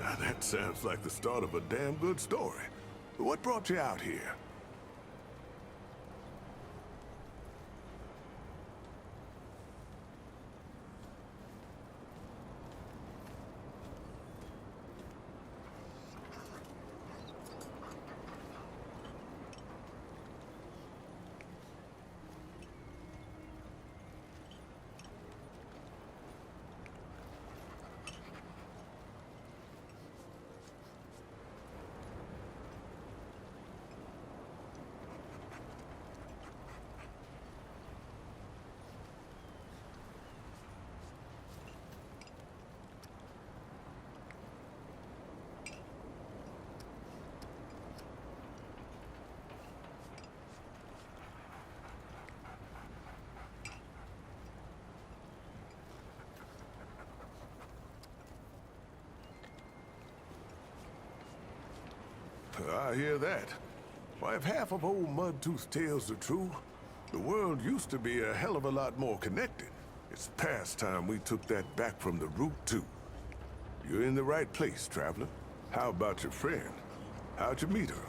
Now that sounds like the start of a damn good story. What brought you out here? I hear that. Why, if half of old Mudtooth's tales are true, the world used to be a hell of a lot more connected. It's past time we took that back from the root, too. You're in the right place, traveler. How about your friend? How'd you meet her?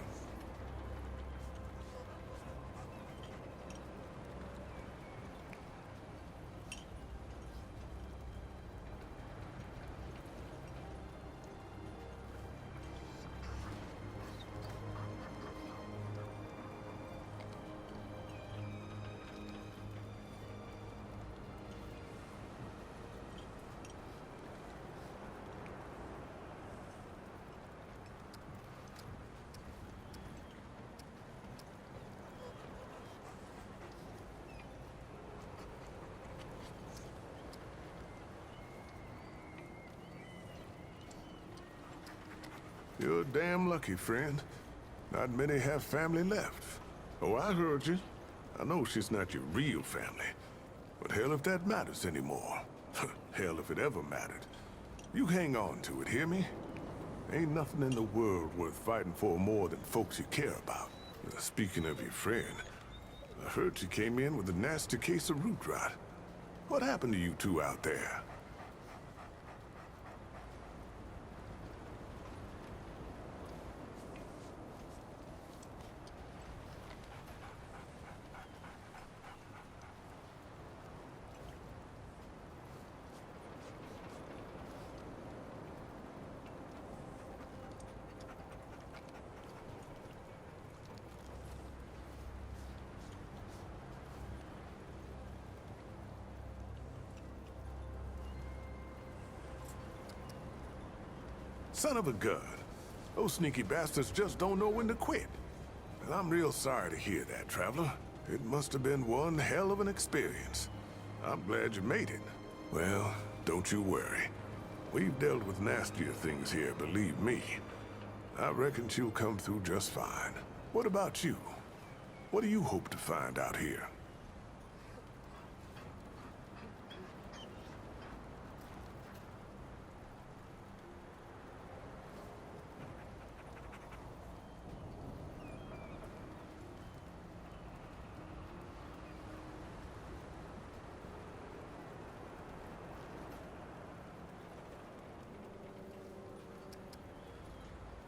You're damn lucky, friend. Not many have family left. Oh, I heard you. I know she's not your real family. But hell if that matters anymore. Hell if it ever mattered. You hang on to it, hear me? Ain't nothing in the world worth fighting for more than folks you care about. Speaking of your friend, I heard she came in with a nasty case of root rot. What happened to you two out there? Son of a gun. Those sneaky bastards just don't know when to quit. And I'm real sorry to hear that, traveler. It must have been one hell of an experience. I'm glad you made it. Well, don't you worry. We've dealt with nastier things here, believe me. I reckon she'll come through just fine. What about you? What do you hope to find out here?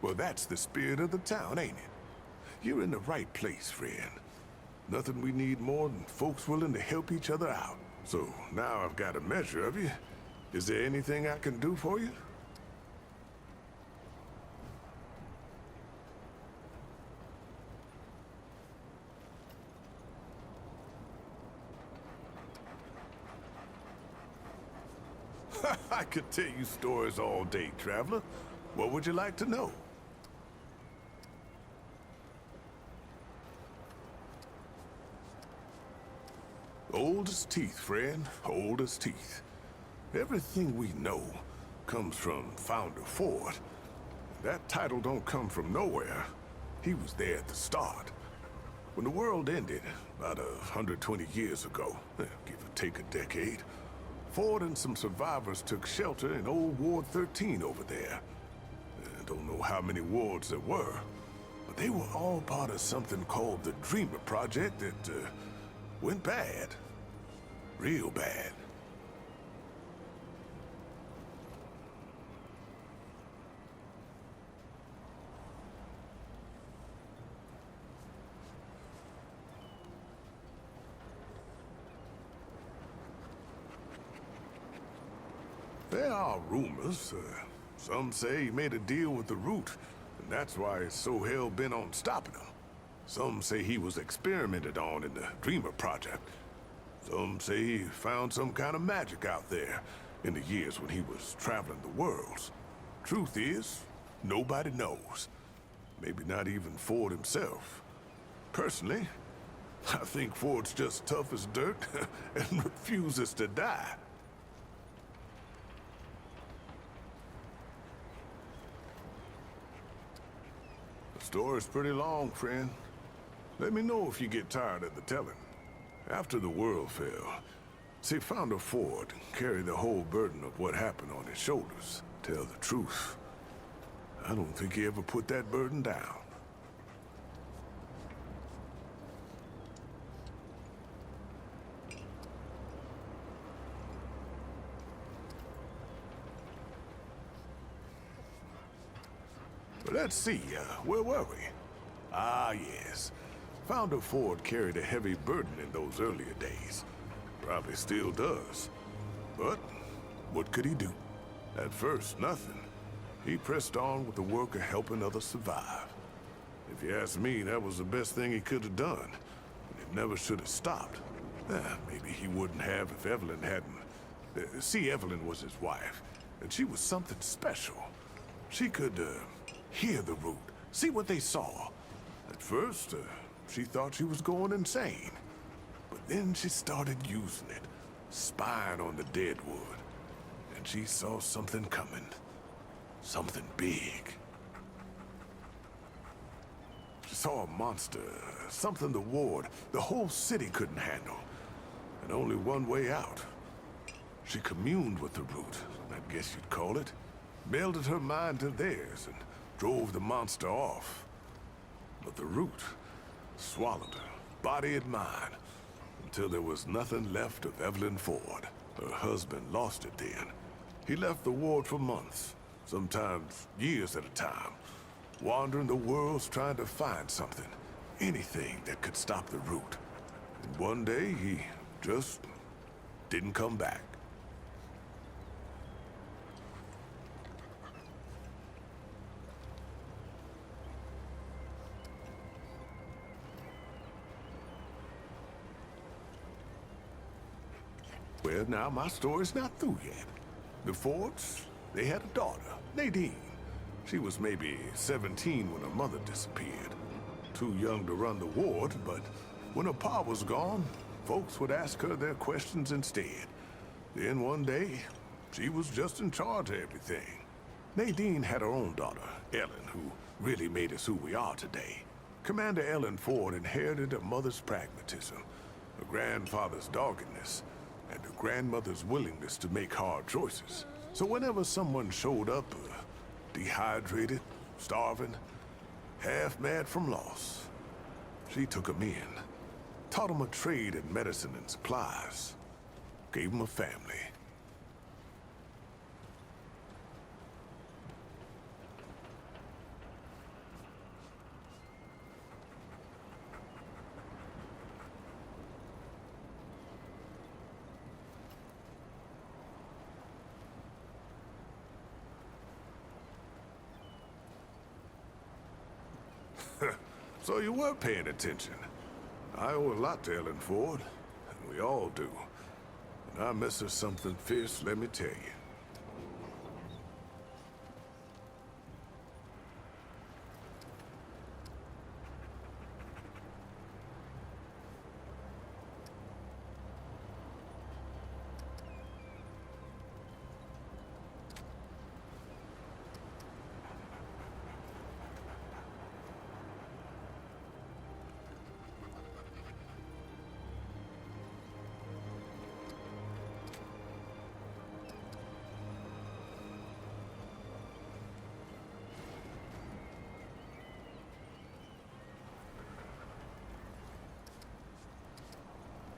Well, that's the spirit of the town, ain't it? You're in the right place, friend. Nothing we need more than folks willing to help each other out. So, now I've got a measure of you. Is there anything I can do for you? I could tell you stories all day, traveler. What would you like to know? Old as teeth, friend. Old as teeth. Everything we know comes from Founder Ford. That title don't come from nowhere. He was there at the start. When the world ended, about 120 years ago, give or take a decade, Ford and some survivors took shelter in old Ward 13 over there. I don't know how many wards there were, but they were all part of something called the Dreamer Project that went bad. Real bad. There are rumors. Some say he made a deal with the Root, and that's why he's so hell-bent on stopping him. Some say he was experimented on in the Dreamer Project. Some say he found some kind of magic out there in the years when he was traveling the worlds. Truth is, nobody knows. Maybe not even Ford himself. Personally, I think Ford's just tough as dirt and refuses to die. The story's pretty long, friend. Let me know if you get tired of the telling. After the world fell, see, Founder Ford carried the whole burden of what happened on his shoulders. Tell the truth, I don't think he ever put that burden down. But let's see, where were we? Ah, yes. Founder Ford carried a heavy burden in those earlier days. Probably still does. But what could he do? At first, nothing. He pressed on with the work of helping others survive. If you ask me, that was the best thing he could have done. And it never should have stopped. Maybe he wouldn't have if Evelyn hadn't. See, Evelyn was his wife, and she was something special. She could, hear the Root, see what they saw. At first, she thought she was going insane. But then she started using it, spying on the deadwood. And she saw something coming. Something big. She saw a monster, something the ward, the whole city couldn't handle. And only one way out. She communed with the Root, I guess you'd call it. Melded her mind to theirs and drove the monster off. But the Root swallowed her, body and mind, until there was nothing left of Evelyn Ford. Her husband lost it then. He left the ward for months, sometimes years at a time, wandering the worlds trying to find something, anything that could stop the Root. And one day, he just didn't come back. Well, now, my story's not through yet. The Fords, they had a daughter, Nadine. She was maybe 17 when her mother disappeared. Too young to run the ward, but when her pa was gone, folks would ask her their questions instead. Then one day, she was just in charge of everything. Nadine had her own daughter, Ellen, who really made us who we are today. Commander Ellen Ford inherited her mother's pragmatism, her grandfather's doggedness, and her grandmother's willingness to make hard choices. So whenever someone showed up, dehydrated, starving, half mad from loss, she took them in, taught them a trade in medicine and supplies, gave them a family. So you were paying attention. I owe a lot to Ellen Ford, and we all do. And I miss her something fierce, let me tell you.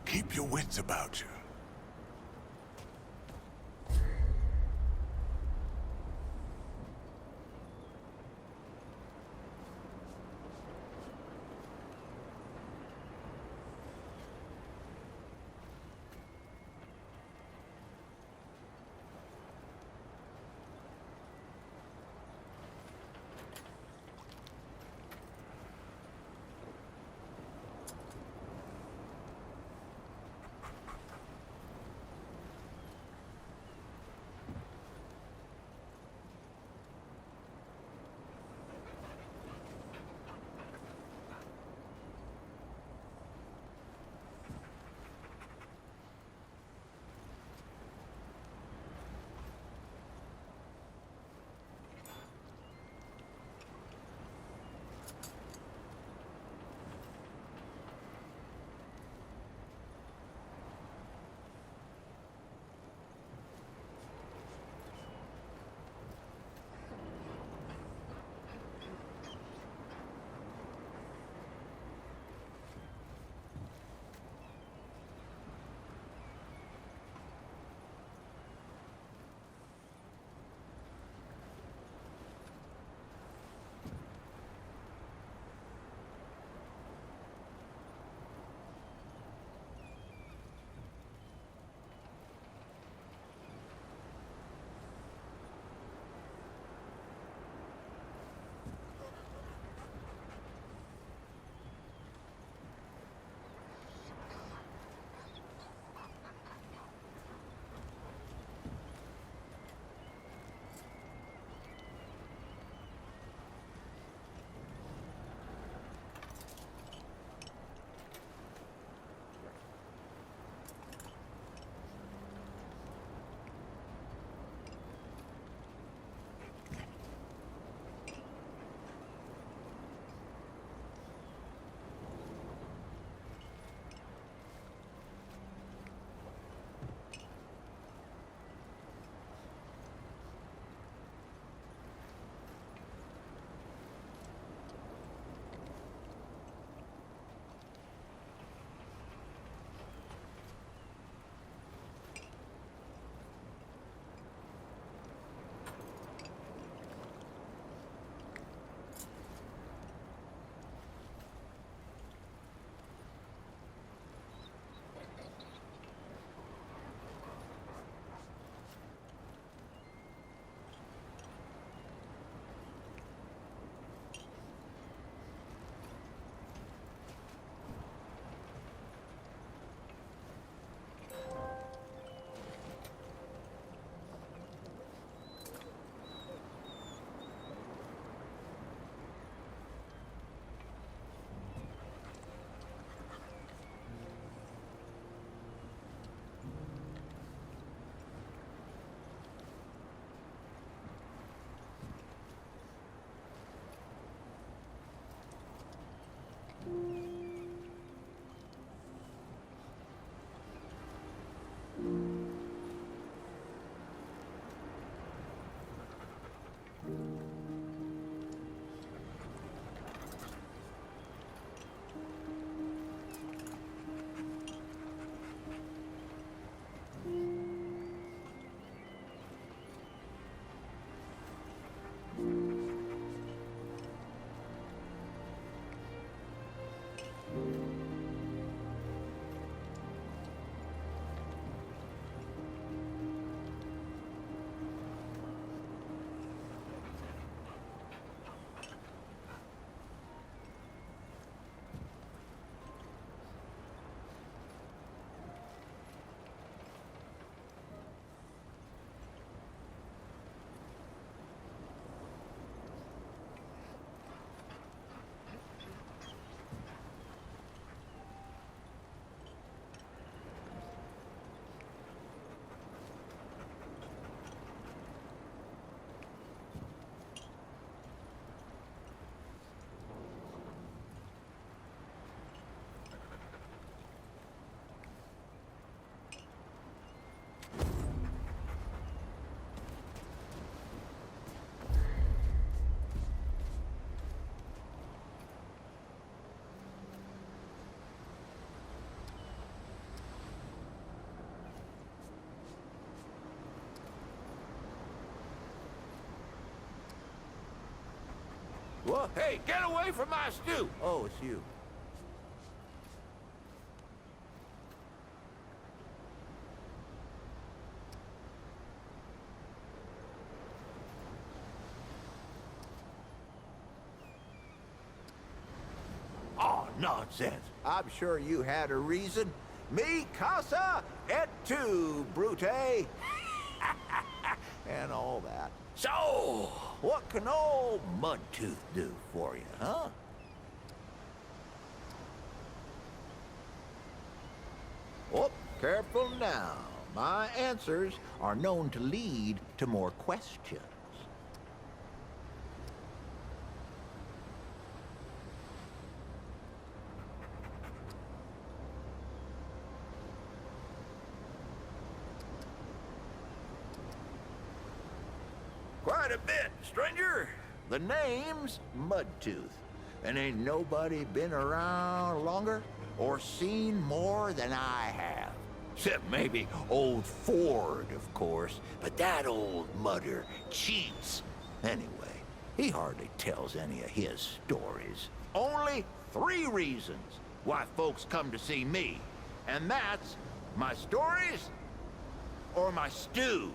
Keep your wits about you. Well, hey, get away from my stew! Oh, it's you. Oh, nonsense. I'm sure you had a reason. Mi casa et tu, Brute. And all that. So, what can old Mudtooth do for you, huh? Oh, careful now. My answers are known to lead to more questions. Quite a bit, stranger. The name's Mudtooth, and ain't nobody been around longer or seen more than I have. Except maybe old Ford, of course, but that old mudder cheats. Anyway, he hardly tells any of his stories. Only 3 reasons why folks come to see me, and that's my stories or my stew.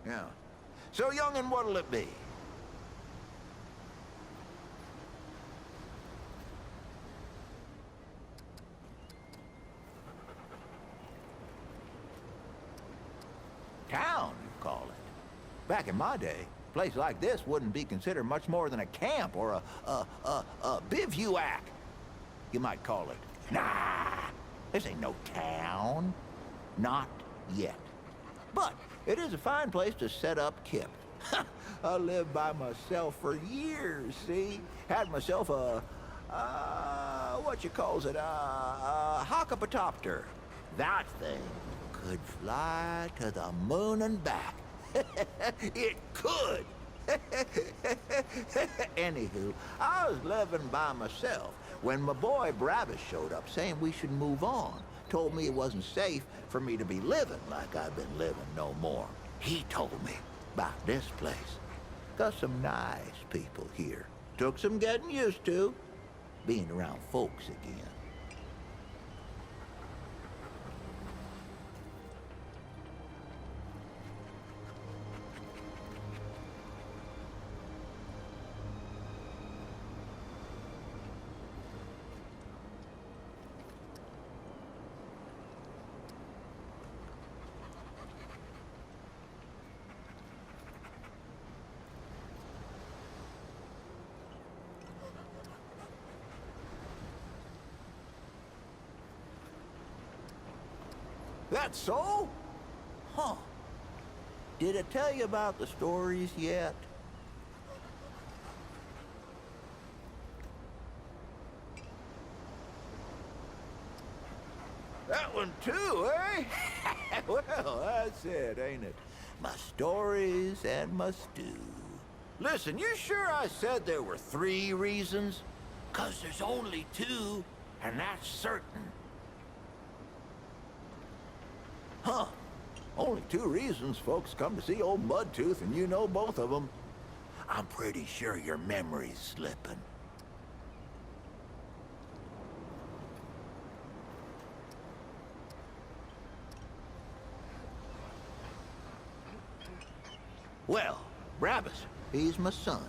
Yeah. So, young'un, what'll it be? Town, you call it. Back in my day, a place like this wouldn't be considered much more than a camp or a bivouac, you might call it. Nah, this ain't no town. Not yet. But it is a fine place to set up camp. I lived by myself for years, see? Had myself what you calls it, a hockapatopter. That thing could fly to the moon and back. It could. Anywho, I was living by myself when my boy Bravis showed up saying we should move on. Told me it wasn't safe for me to be living like I've been living no more. He told me about this place. Got some nice people here. Took some getting used to, being around folks again. That's so? Huh. Did it tell you about the stories yet? That one too, eh? Well, that's it, ain't it? My stories and my stew. Listen, you sure I said there were 3 reasons? 'Cause there's only 2, and that's certain. Huh. Only 2 reasons folks come to see old Mudtooth, and you know both of them. I'm pretty sure your memory's slipping. Well, Bravis, he's my son.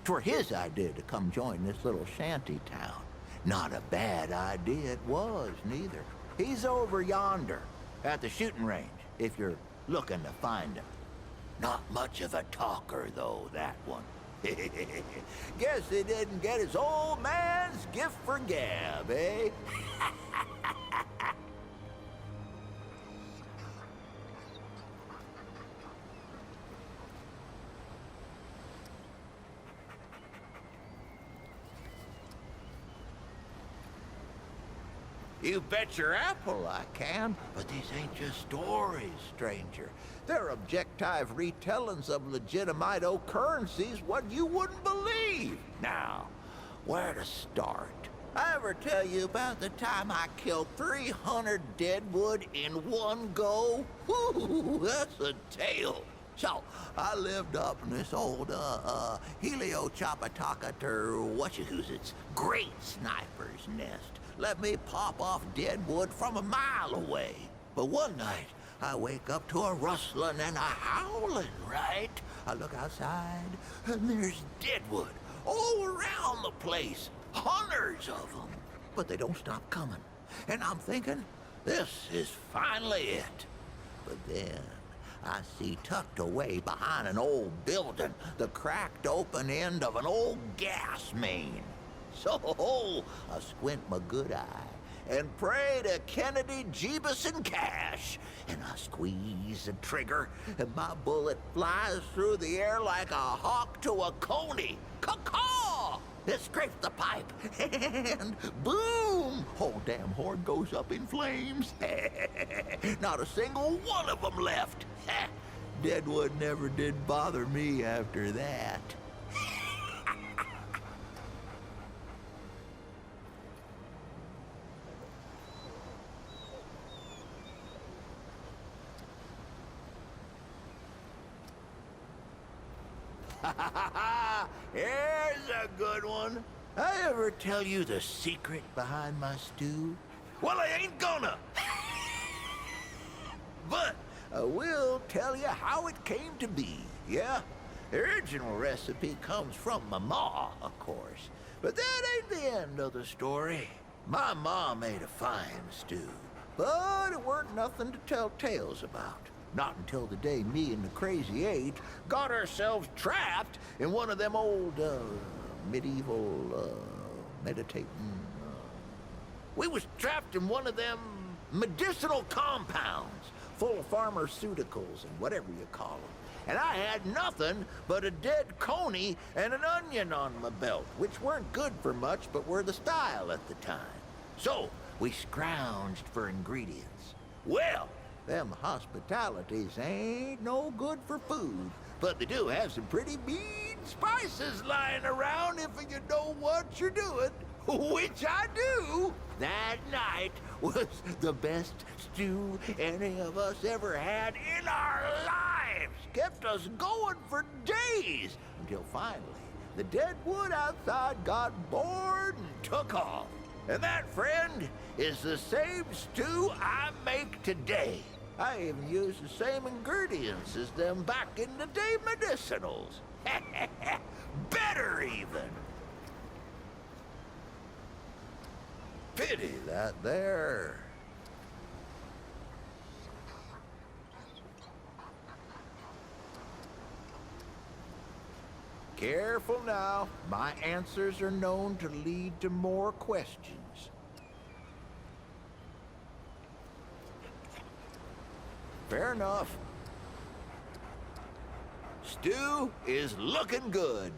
'Twere his idea to come join this little shanty town. Not a bad idea it was, neither. He's over yonder, at the shooting range, if you're looking to find him. Not much of a talker, though, that one. Guess he didn't get his old man's gift for gab, eh? You bet your apple I can, but these ain't just stories, stranger. They're objective retellings of legitimate occurrences what you wouldn't believe. Now, where to start? I ever tell you about the time I killed 300 deadwood in one go? Whoo, that's a tale. So, I lived up in this old, Helio-Chapataka-ter-whatchahoozits great sniper's nest. Let me pop off dead wood from a mile away. But one night, I wake up to a rustling and a howling, right? I look outside, and there's deadwood all around the place. Hundreds of them. But they don't stop coming. And I'm thinking, this is finally it. But then, I see tucked away behind an old building the cracked open end of an old gas main. So I squint my good eye and pray to Kennedy, Jeebus, and Cash. And I squeeze the trigger, and my bullet flies through the air like a hawk to a coney. Caw-caw! It scrapes the pipe, and boom! Whole damn horde goes up in flames. Not a single one of them left. Deadwood never did bother me after that. Here's a good one. I ever tell you the secret behind my stew? Well, I ain't gonna. But I will tell you how it came to be, yeah? The original recipe comes from my ma, of course. But that ain't the end of the story. My ma made a fine stew, but it weren't nothing to tell tales about. Not until the day me and the Crazy Eight got ourselves trapped in one of them old, medieval, meditating... We was trapped in one of them medicinal compounds, full of pharmaceuticals and whatever you call them. And I had nothing but a dead coney and an onion on my belt, which weren't good for much, but were the style at the time. So, we scrounged for ingredients. Well, them hospitalities ain't no good for food, but they do have some pretty mean spices lying around if you know what you're doing, which I do. That night was the best stew any of us ever had in our lives. Kept us going for days, until finally the dead wood outside got bored and took off. And that, friend, is the same stew I make today. I even use the same ingredients as them back in the day medicinals. Better even. Pity that there. Careful now. My answers are known to lead to more questions. Fair enough. Stew is looking good.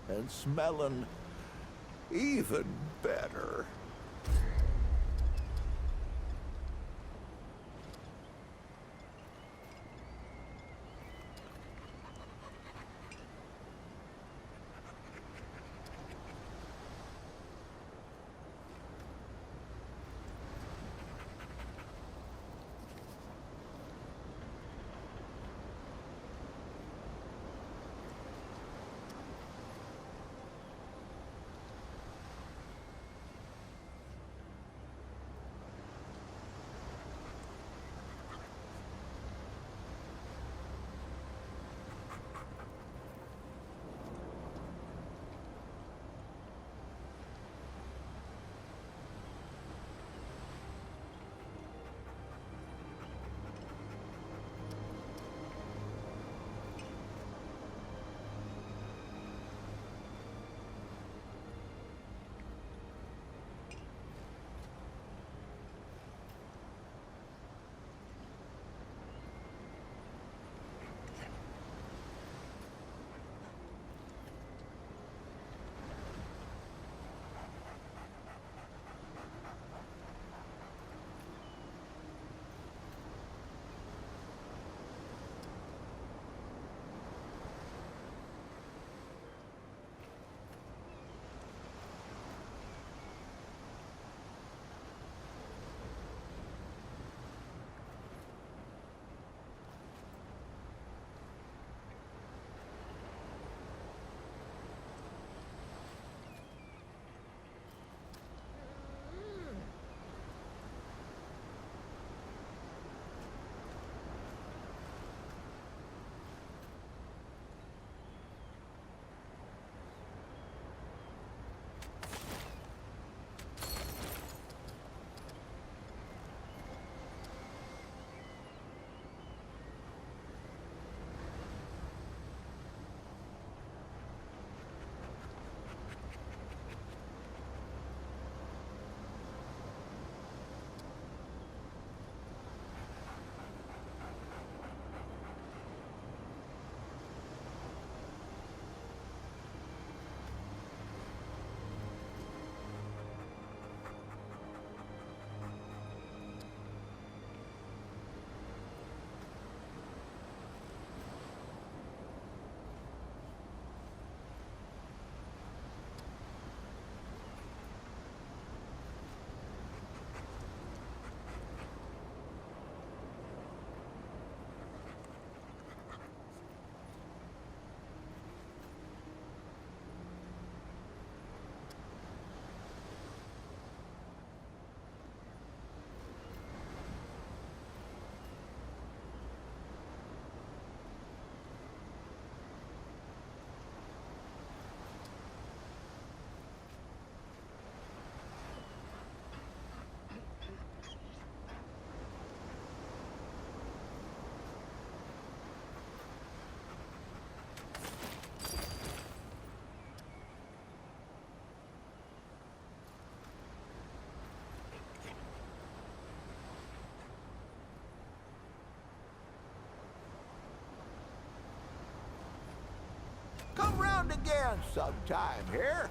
And smelling even better. around again sometime here.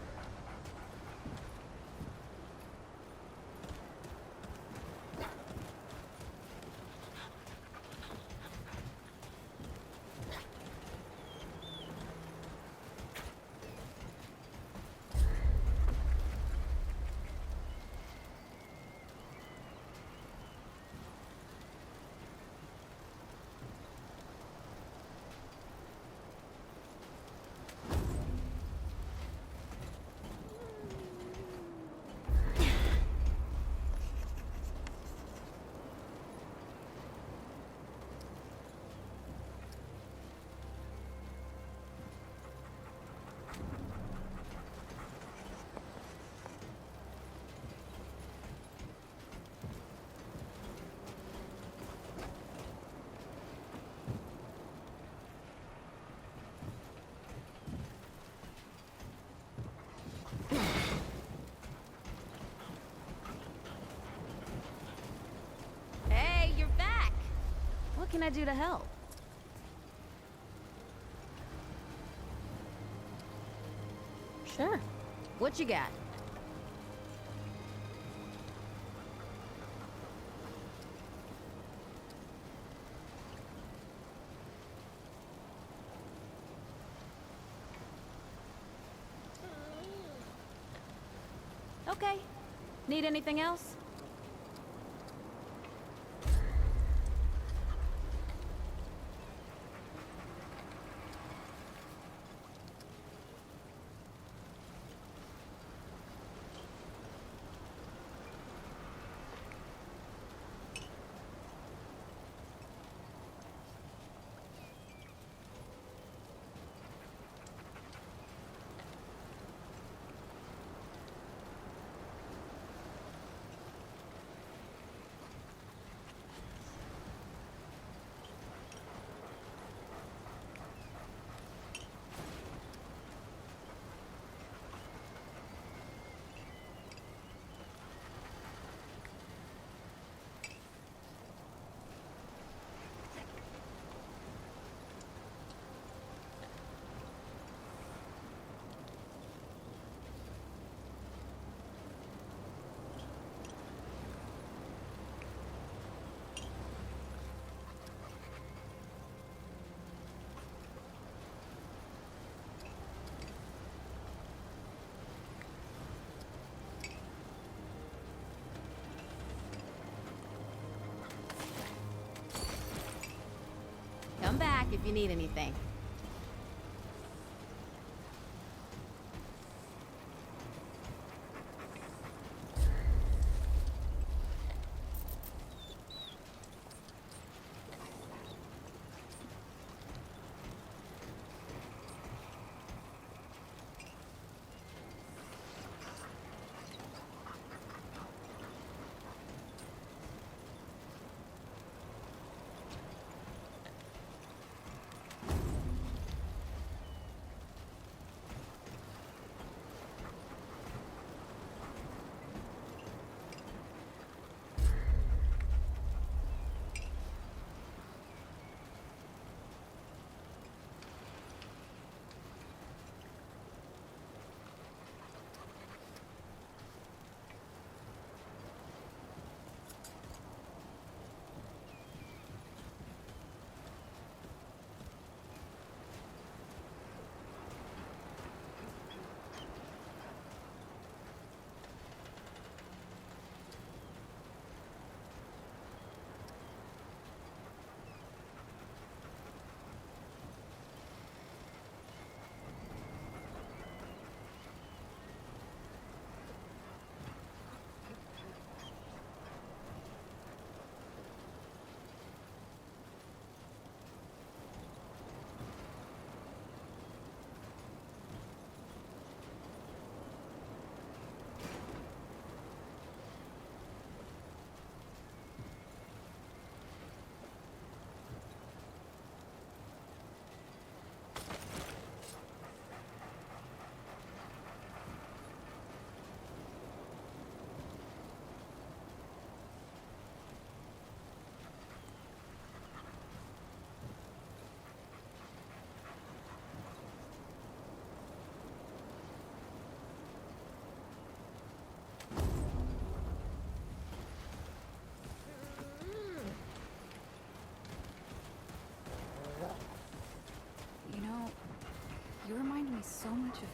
Hey, you're back! What can I do to help? Sure. What you got? Okay. Need anything else? Come back if you need anything.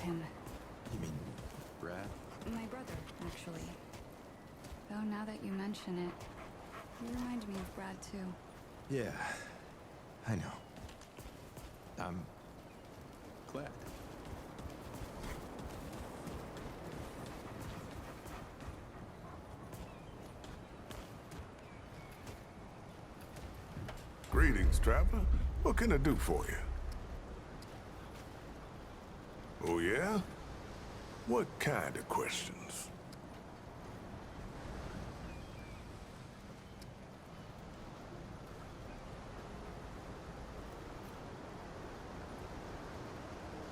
him. You mean Brad? My brother, actually. Though now that you mention it, you remind me of Brad too. Yeah, I know. I'm glad. Greetings, traveler. What can I do for you? Oh, yeah? What kind of questions?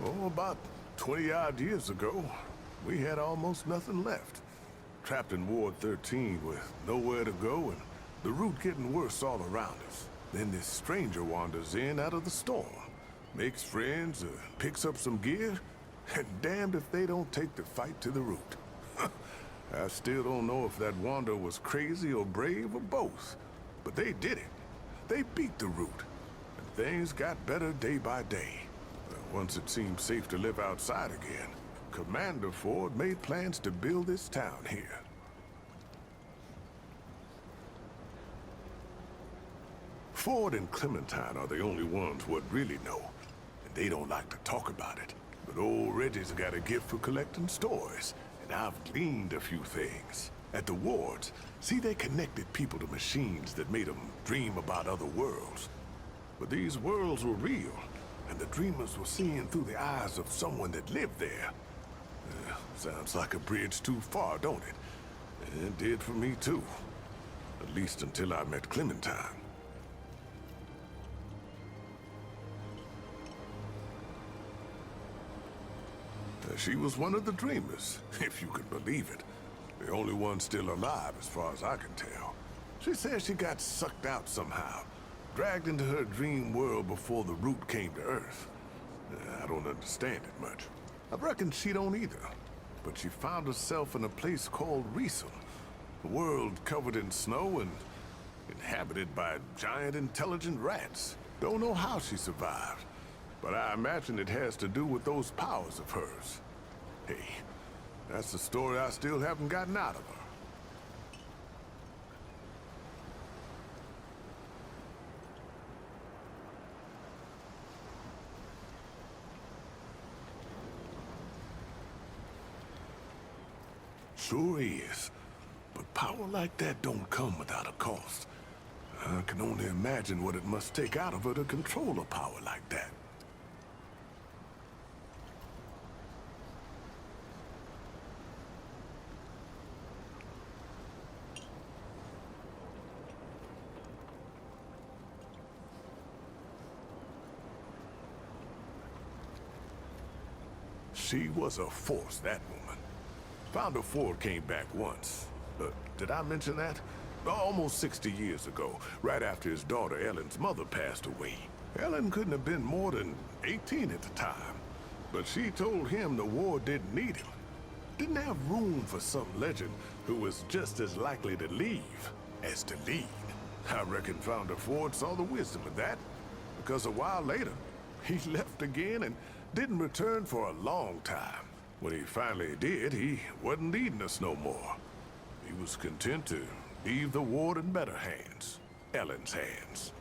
Oh, about 20-odd years ago, we had almost nothing left. Trapped in Ward 13 with nowhere to go and the route getting worse all around us. Then this stranger wanders in out of the storm, makes friends, picks up some gear, and damned if they don't take the fight to the root. I still don't know if that wanderer was crazy or brave or both, but they did it. They beat the root, and things got better day by day. Once it seemed safe to live outside again, Commander Ford made plans to build this town here. Ford and Clementine are the only ones what really know, and they don't like to talk about it. But old Reggie's got a gift for collecting stories, and I've gleaned a few things. At the wards, see, they connected people to machines that made them dream about other worlds. But these worlds were real, and the dreamers were seeing through the eyes of someone that lived there. Sounds like a bridge too far, don't it? It did for me too. At least until I met Clementine. She was one of the dreamers, if you can believe it. The only one still alive, as far as I can tell. She says she got sucked out somehow, dragged into her dream world before the root came to Earth. I don't understand it much. I reckon she don't either. But she found herself in a place called Riesel, a world covered in snow and inhabited by giant intelligent rats. Don't know how she survived, but I imagine it has to do with those powers of hers. Hey, that's the story I still haven't gotten out of her. Sure is. But power like that don't come without a cost. I can only imagine what it must take out of her to control a power like that. She was a force, that woman. Founder Ford came back once. Did I mention that? Almost 60 years ago, right after his daughter Ellen's mother passed away. Ellen couldn't have been more than 18 at the time. But she told him the war didn't need him. Didn't have room for some legend who was just as likely to leave as to lead. I reckon Founder Ford saw the wisdom of that, because a while later, he left again and didn't return for a long time. When he finally did, he wasn't leading us no more. He was content to leave the ward in better hands. Ellen's hands.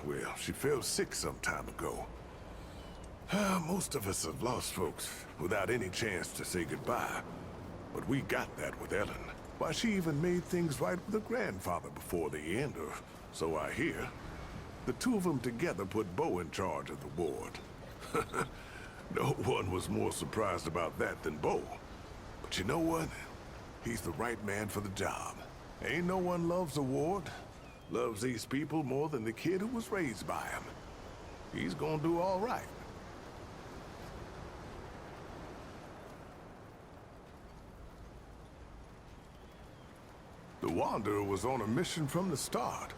Well, she fell sick some time ago. Most of us have lost folks without any chance to say goodbye. But we got that with Ellen. Why, she even made things right with her grandfather before the end, or so I hear. The two of them together put Bo in charge of the ward. No one was more surprised about that than Bo. But you know what? He's the right man for the job. Ain't no one loves a ward, loves these people more than the kid who was raised by him. He's gonna do all right. The Wanderer was on a mission from the start.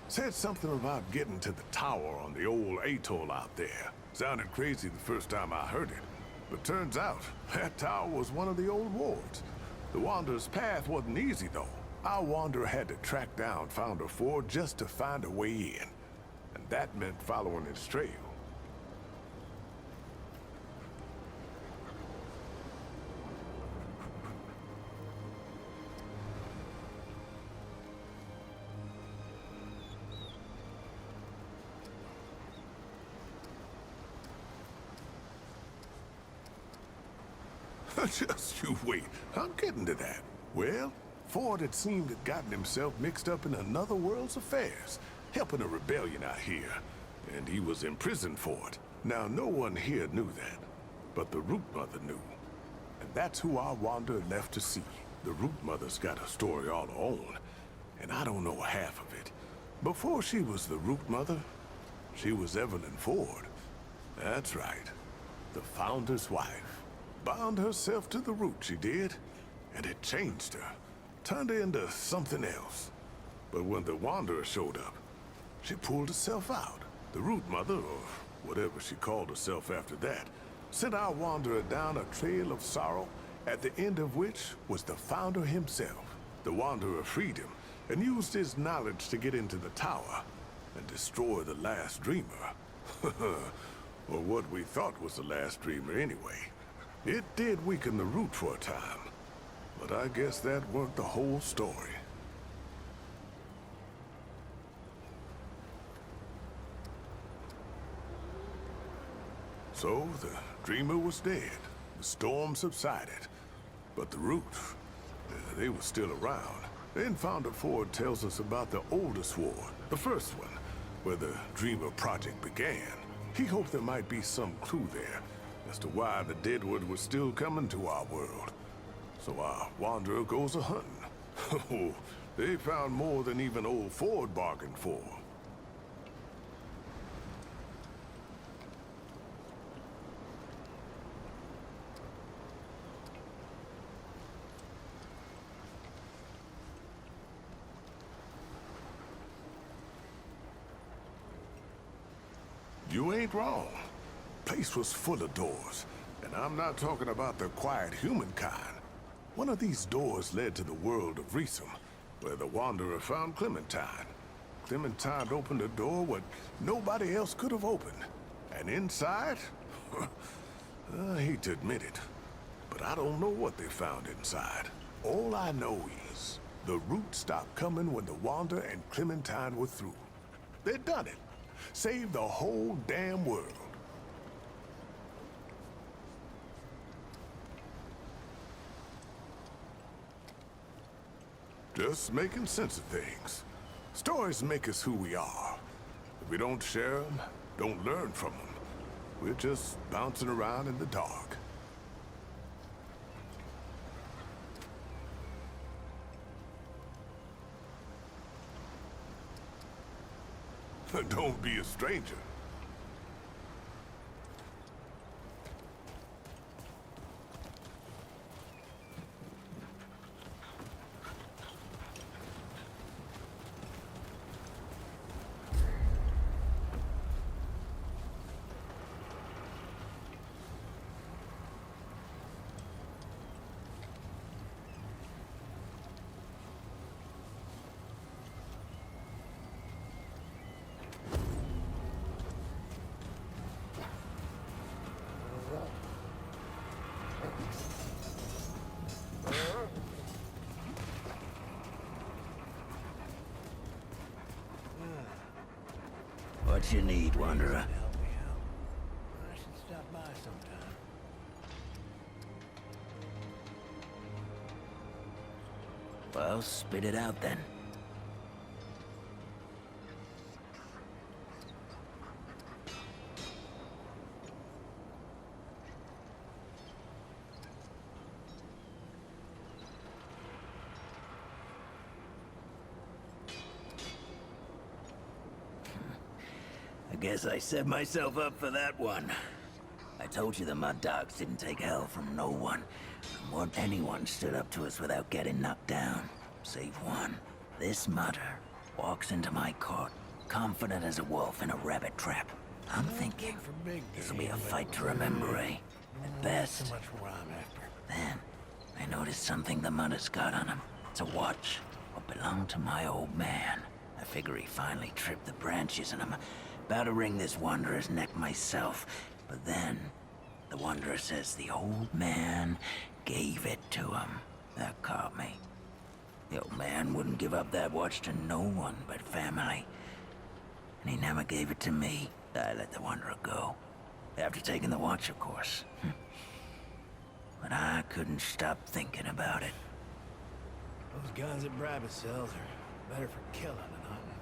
Said something about getting to the tower on the old atoll out there. Sounded crazy the first time I heard it. But turns out, that tower was one of the old wards. The Wanderer's path wasn't easy, though. our wanderer had to track down Founder Ford just to find a way in. And that meant following his trail. Just you wait. I'm getting to that. Well, Ford had seemed to have gotten himself mixed up in another world's affairs, helping a rebellion out here, and he was imprisoned for it. Now, no one here knew that, but the Root Mother knew. And that's who our wanderer left to see. The Root Mother's got a story all her own, and I don't know half of it. Before she was the Root Mother, she was Evelyn Ford. That's right, the Founder's wife. Bound herself to the Root, she did, and it changed her. Turned her into something else. But when the Wanderer showed up, she pulled herself out. The Root Mother, or whatever she called herself after that, sent our Wanderer down a trail of sorrow, at the end of which was the Founder himself. The Wanderer freed him, and used his knowledge to get into the tower, and destroy the last Dreamer. Or what we thought was the last Dreamer anyway. It did weaken the Root for a time, but I guess that weren't the whole story. So, the Dreamer was dead. The storm subsided. But the Root, they were still around. Then Founder Ford tells us about the oldest war, the first one, where the Dreamer Project began. He hoped there might be some clue there as to why the Deadwood was still coming to our world. So our Wanderer goes a-hunting. Oh, they found more than even old Ford bargained for. You ain't wrong. Place was full of doors, and I'm not talking about the quiet humankind. One of these doors led to the world of Reesum, where the Wanderer found Clementine. Clementine opened a door what nobody else could have opened. And inside? I hate to admit it, but I don't know what they found inside. All I know is the Root stopped coming when the Wanderer and Clementine were through. They'd done it. Saved the whole damn world. Just making sense of things. Stories make us who we are. If we don't share them, don't learn from them, we're just bouncing around in the dark. Don't be a stranger. What you need, Wanderer? Help me out. I should stop by sometime. Well, spit it out then. I guess I set myself up for that one. I told you the mud dogs didn't take hell from no one. And what anyone stood up to us without getting knocked down. Save one. This mudder walks into my court, confident as a wolf in a rabbit trap. I'm thinking, this'll be a fight to remember, eh? At best. So much for what I'm after. Then, I noticed something the mudder's got on him. It's a watch. what belonged to my old man. I figure he finally tripped the branches and I'm about to wring this wanderer's neck myself. But then, the wanderer says the old man gave it to him. That caught me. The old man wouldn't give up that watch to no one but family. And he never gave it to me. I let the wanderer go. After taking the watch, of course. But I couldn't stop thinking about it. Those guns that Brabus sells are better for killing than hunting.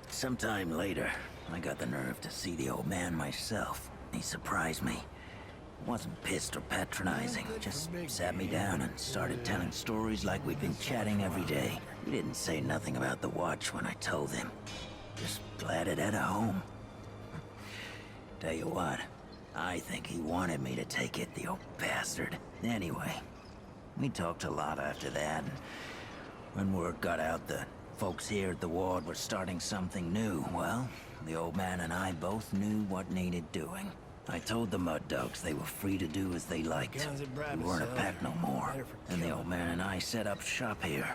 Sometime later, I got the nerve to see the old man myself. He surprised me. Wasn't pissed or patronizing, just sat me down and started telling stories like we'd been chatting every day. He didn't say nothing about the watch when I told him. Just glad it had a home. Tell you what, I think he wanted me to take it, the old bastard. Anyway, we talked a lot after that, and when word got out that folks here at the ward were starting something new, well, the old man and I both knew what needed doing. I told the mud dogs they were free to do as they liked. We weren't a pack no more, and the old man and I set up shop here.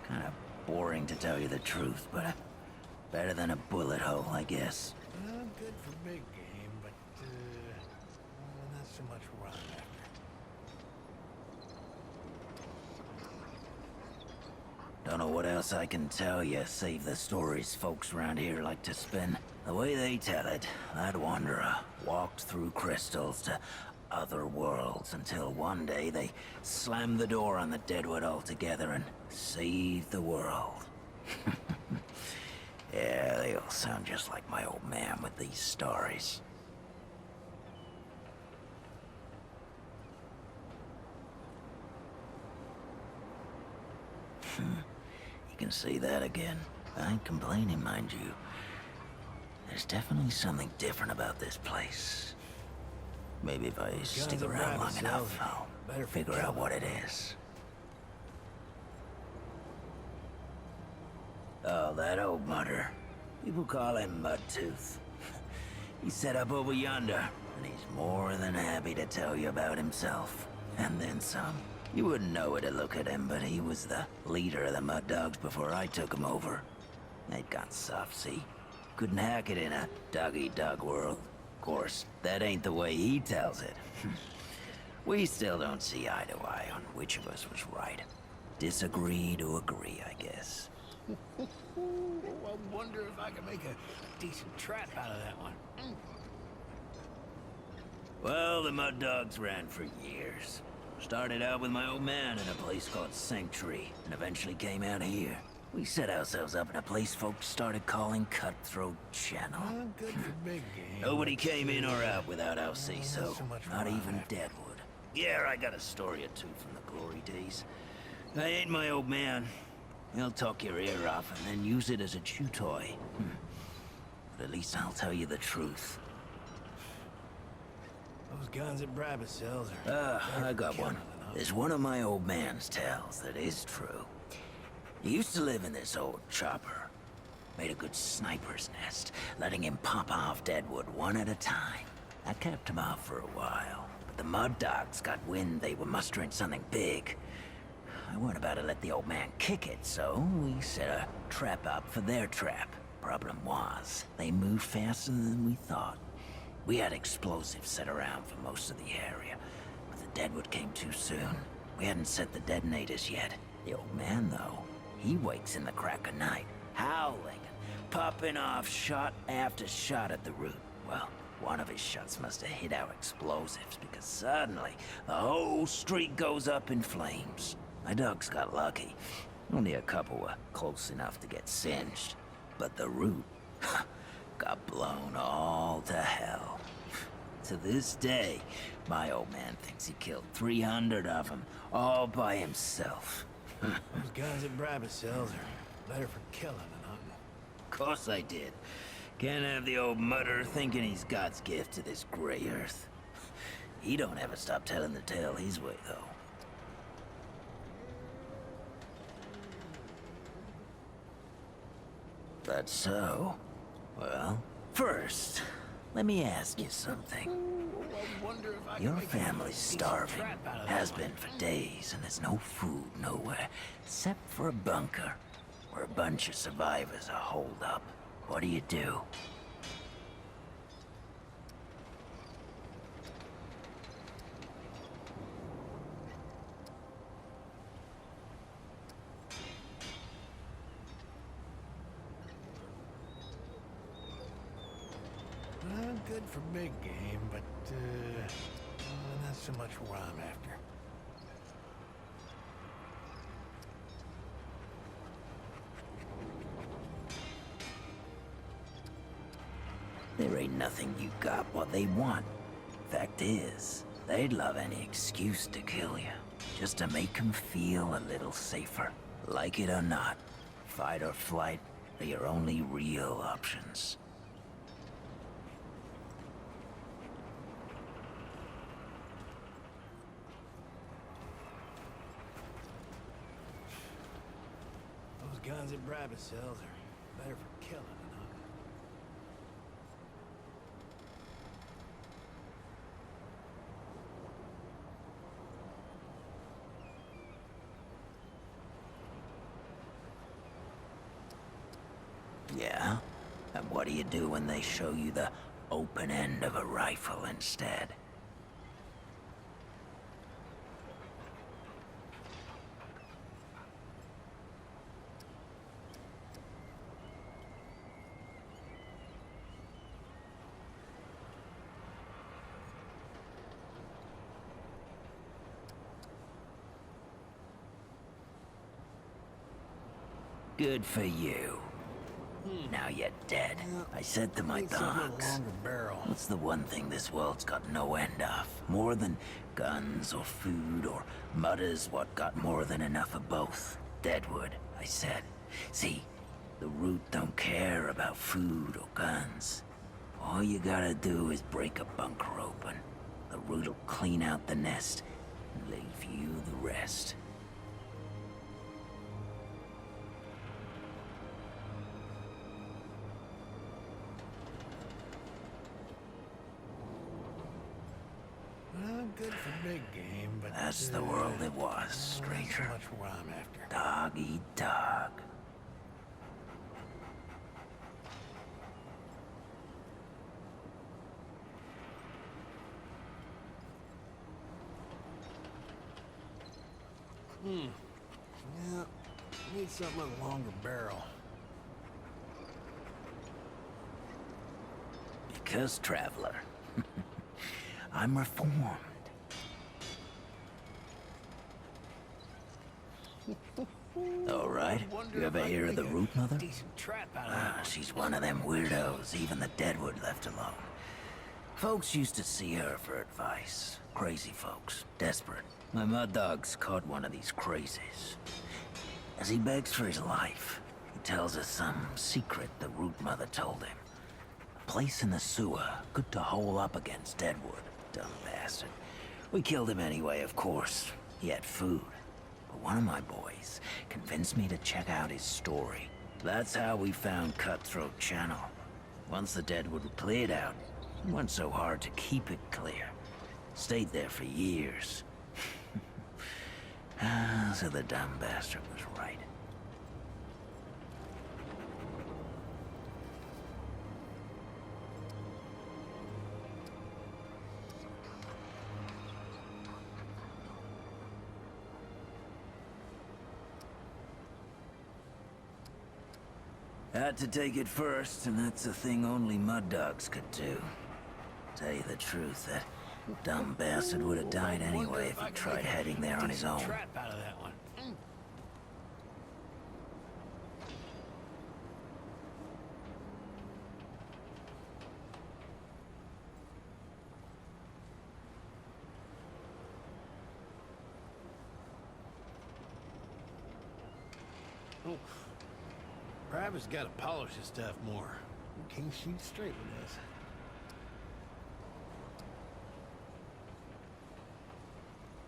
Kinda boring to tell you the truth, but better than a bullet hole, I guess. Well, good for big game, but not so much what I'm after. Don't know what else I can tell you, save the stories folks around here like to spin. The way they tell it, that wanderer walked through crystals to other worlds until one day they slammed the door on the Deadwood altogether and saved the world. Yeah, they all sound just like my old man with these stories. You can say that again. I ain't complaining, mind you. There's definitely something different about this place. Maybe if I stick around long enough, I'll figure out what it is. Oh, that old mutter. People call him Mudtooth. He's set up over yonder, and he's more than happy to tell you about himself. And then some. You wouldn't know it to look at him, but he was the leader of the Mud Dogs before I took him over. They'd gone soft, see? Couldn't hack it in a dog-eat-dog world. Of course, that ain't the way he tells it. We still don't see eye to eye on which of us was right. Disagree to agree, I guess. I wonder if I can make a decent trap out of that one. Well, the Mud Dogs ran for years. Started out with my old man in a place called Sanctuary, and eventually came out here. We set ourselves up in a place folks started calling Cutthroat Channel. Well, good for big game. Nobody came in or out without our say-so. Not so much Not fun. even Deadwood. Yeah, I got a story or two from the glory days. I ain't my old man. He'll talk your ear off and then use it as a chew toy. But at least I'll tell you the truth. Those guns that Brabus sells are better I for got killing one. than hunting. There's one of my old man's tales that is true. He used to live in this old chopper. Made a good sniper's nest, letting him pop off Deadwood one at a time. I kept him off for a while, but the Mud Dogs got wind they were mustering something big. I weren't about to let the old man kick it, so we set a trap up for their trap. Problem was, they moved faster than we thought. We had explosives set around for most of the area, but the Deadwood came too soon. We hadn't set the detonators yet. The old man, though, he wakes in the crack of night, howling and popping off shot after shot at the root. Well, one of his shots must have hit our explosives, because suddenly the whole street goes up in flames. My dogs got lucky. Only a couple were close enough to get singed. But the root got blown all to hell. To this day, my old man thinks he killed 300 of them, all by himself. Those guns that Brabus sells are better for killing than hunting. Of course I did. Can't have the old mutter thinking he's God's gift to this gray earth. He don't ever stop telling the tale his way, though. That's so. Well, first, let me ask you something. Your family's starving, has been for days, and there's no food nowhere, except for a bunker, where a bunch of survivors are holed up. What do you do? Good for big game, but not so much what I'm after. There ain't nothing you got what they want. Fact is, they'd love any excuse to kill you, just to make them feel a little safer. Like it or not, fight or flight are your only real options. Those guns that Brabus sells are better for killing than hunting. Yeah? And what do you do when they show you the open end of a rifle instead? Good for you. Now you're dead. I said to my Need something with a dogs, longer barrel. what's the one thing this world's got no end of? More than guns or food or mutters what got more than enough of both? Deadwood, I said. See, the root don't care about food or guns. All you gotta do is break a bunker open. The root'll clean out the nest and leave you the rest. Well, good for big game, but That's the world it was, not so stranger. much what I'm after. Dog eat dog. Yeah, need something with a longer barrel. Because, traveler, I'm reformed. All right. You ever hear of the root mother? Decent trap out of that. Ah, she's one of them weirdos even the Deadwood left alone. Folks used to see her for advice. Crazy folks. Desperate. My mud dog's caught one of these crazies. As he begs for his life, he tells us some secret the root mother told him. A place in the sewer, good to hole up against Deadwood. Dumb bastard. We killed him anyway, of course. He had food. But one of my boys convinced me to check out his story. That's how we found Cutthroat Channel. Once the Deadwood were cleared out, it wasn't so hard to keep it clear. Stayed there for years. So the dumb bastard was right. Had to take it first, and that's a thing only mud dogs could do. Tell you the truth, that dumb bastard would have died anyway if he tried heading there on his own. Trap out of that one. Oh, Brabus got to polish his stuff more. We can't shoot straight with this.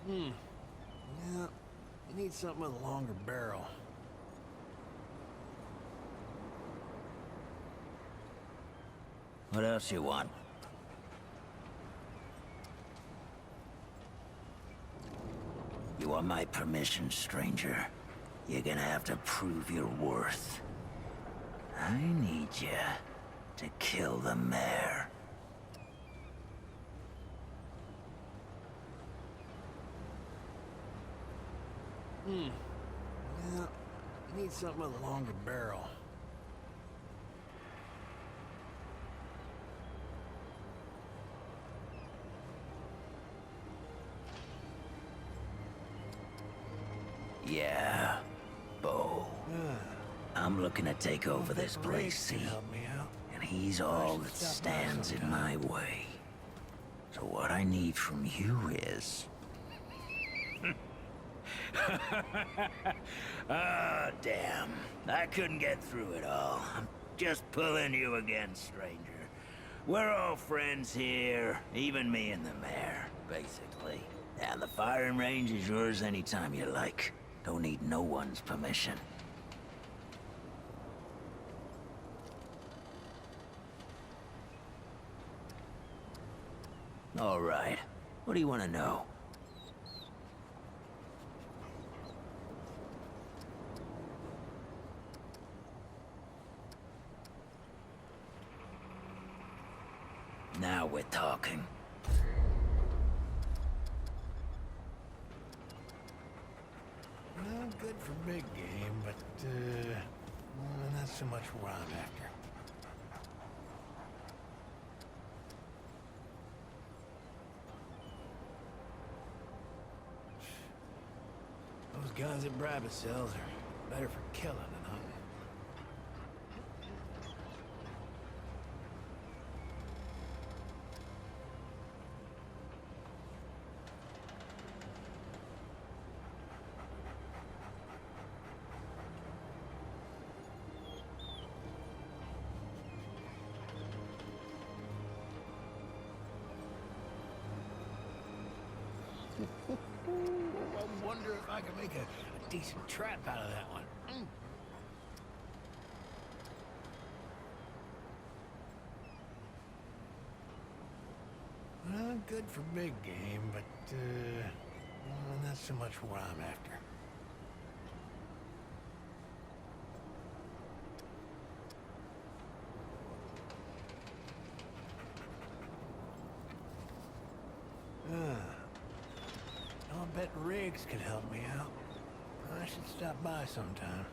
Yeah, you need something with a longer barrel. What else you want? You want my permission, stranger? You're gonna have to prove your worth. I need you to kill the mayor. Yeah, I need something with a longer barrel. Yeah, Bo. I'm looking to take over this place, see? Help me out. And he's all that stands in my way. So what I need from you is... Ah, damn. I couldn't get through it all. I'm just pulling you again, stranger. We're all friends here, even me and the mayor, basically. And the firing range is yours anytime you like. Don't need no one's permission. All right. What do you want to know? Now we're talking. Well, good for big game, but, not so much what I'm after. Those guns that Brabus sells are better for killing than hunting. I wonder if I can make a decent trap out of that one. Well, good for big game, but, not so much what I'm after. I'll bet Riggs can help me out. I should stop by sometime.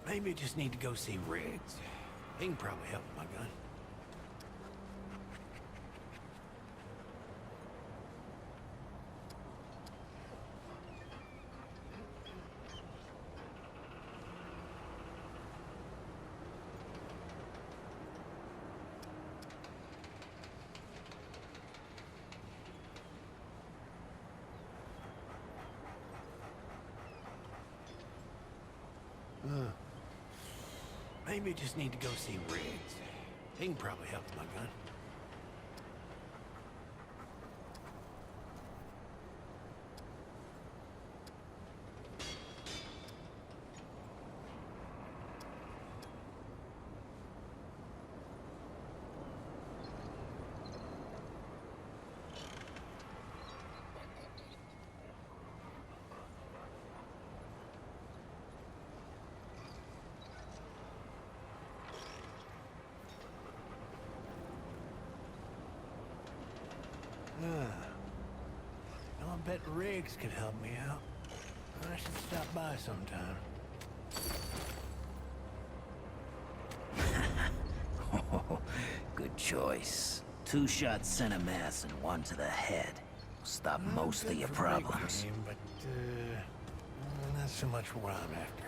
Maybe I just need to go see Riggs. He can probably help with my gun. Maybe I just need to go see Riggs. He can probably help with my gun. Riggs could help me out. I should stop by sometime. Good choice. 2 shots sent a mass and 1 to the head. Stop most of Good your for break problems. game, but not so much for what I'm after.